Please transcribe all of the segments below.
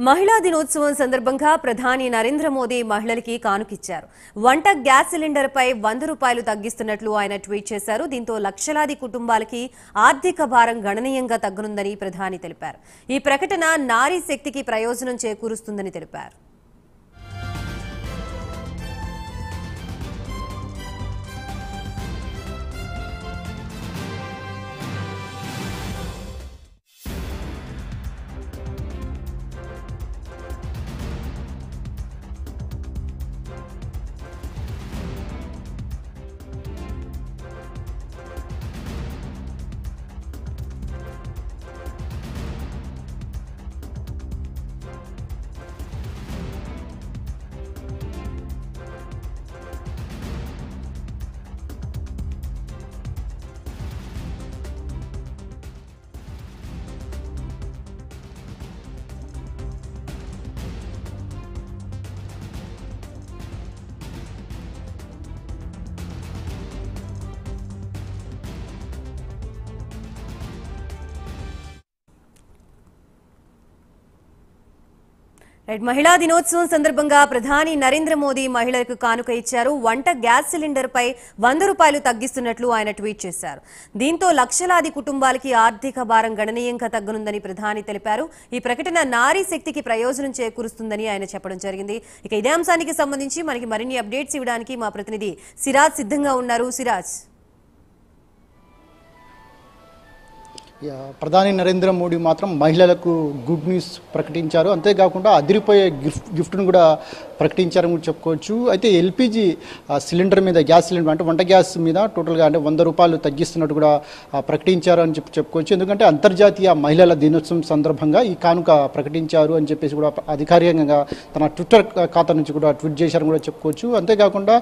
మహిళా దినోత్సవం సందర్భంగా ప్రధాని నరేంద్ర మోదీ మహిళలకి కానుకిచ్చారు. వంట గ్యాస్ సిలిండర్ పై ₹100 తగ్గిస్తున్నట్లు ఆయన ట్వీట్ చేశారు. దీంతో లక్షలాది కుటుంబాలకి ఆర్థిక భారం గణనీయంగా తగ్గనుందని ప్రధాని తెలిపారు. ఈ ప్రకటన నారీ శక్తికి ప్రయోజనం చేకూరుస్తుందని తెలిపారు. మహిళా దినోత్సవం సందర్భంగా ప్రధాని నరేంద్ర మోదీ మహిళలకు కానుక ఇచ్చారు. వంట గ్యాస్ సిలిండర్ పై ₹100 తగ్గిస్తున్నట్లు ఆయన ట్వీట్ చేశారు. దీంతో లక్షలాది కుటుంబాలకి ఆర్థిక భారం గణనీయంగా తగ్గనుందని ప్రధాని తెలిపారు. ఈ ప్రకటన నారీ శక్తికి ప్రయోజనం చేకూరుస్తుందని ఆయన చెప్పడం జరిగింది. ఇక ఇదే అంశానికి సంబంధించి మనకి మరిన్ని అప్డేట్స్ ఇవ్వడానికి మా ప్రతినిధి సిరాజ్ సిద్ధంగా ఉన్నారు. సిరాజ్, ప్రధాని నరేంద్ర మోడీ మాత్రం మహిళలకు గుడ్ న్యూస్ ప్రకటించారు. అంతేకాకుండా అదిరిపోయే గిఫ్ట్ను కూడా ప్రకటించారని కూడా చెప్పుకోవచ్చు. అయితే ఎల్పిజి సిలిండర్ మీద, గ్యాస్ సిలిండర్ అంటే వంట గ్యాస్ మీద టోటల్గా అంటే ₹100 తగ్గిస్తున్నట్టు కూడా ప్రకటించారు అని చెప్పుకోవచ్చు. ఎందుకంటే అంతర్జాతీయ మహిళల దినోత్సవం సందర్భంగా ఈ కానుక ప్రకటించారు అని చెప్పేసి కూడా అధికారికంగా తన ట్విట్టర్ ఖాతా నుంచి కూడా ట్వీట్ చేశారని కూడా చెప్పుకోవచ్చు. అంతేకాకుండా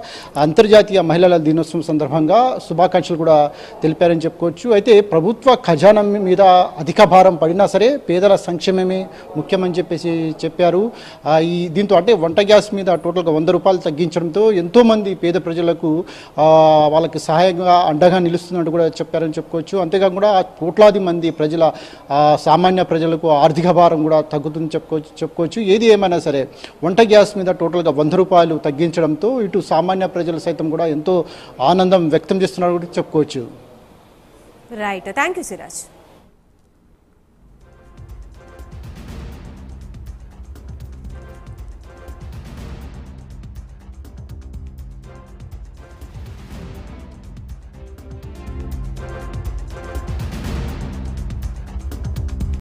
అంతర్జాతీయ మహిళల దినోత్సవం సందర్భంగా శుభాకాంక్షలు కూడా తెలిపారని చెప్పుకోవచ్చు. అయితే ప్రభుత్వ ఖజానా మీద అధిక భారం పడినా సరే పేదల సంక్షేమమే ముఖ్యమని చెప్పేసి చెప్పారు. దీంతో అంటే వంట గ్యాస్ మీద టోటల్గా ₹100 తగ్గించడంతో ఎంతోమంది పేద ప్రజలకు వాళ్ళకి సహాయంగా అండగా నిలుస్తున్నట్టు కూడా చెప్పారని చెప్పుకోవచ్చు. అంతేకాకుండా కోట్లాది మంది ప్రజల సామాన్య ప్రజలకు ఆర్థిక భారం కూడా తగ్గుతుందని చెప్పుకోవచ్చు. ఏది ఏమైనా సరే వంట గ్యాస్ మీద టోటల్గా ₹100 తగ్గించడంతో ఇటు సామాన్య ప్రజలు సైతం కూడా ఎంతో ఆనందం వ్యక్తం చేస్తున్నారు కూడా చెప్పుకోవచ్చు. Right, thank you Siraj.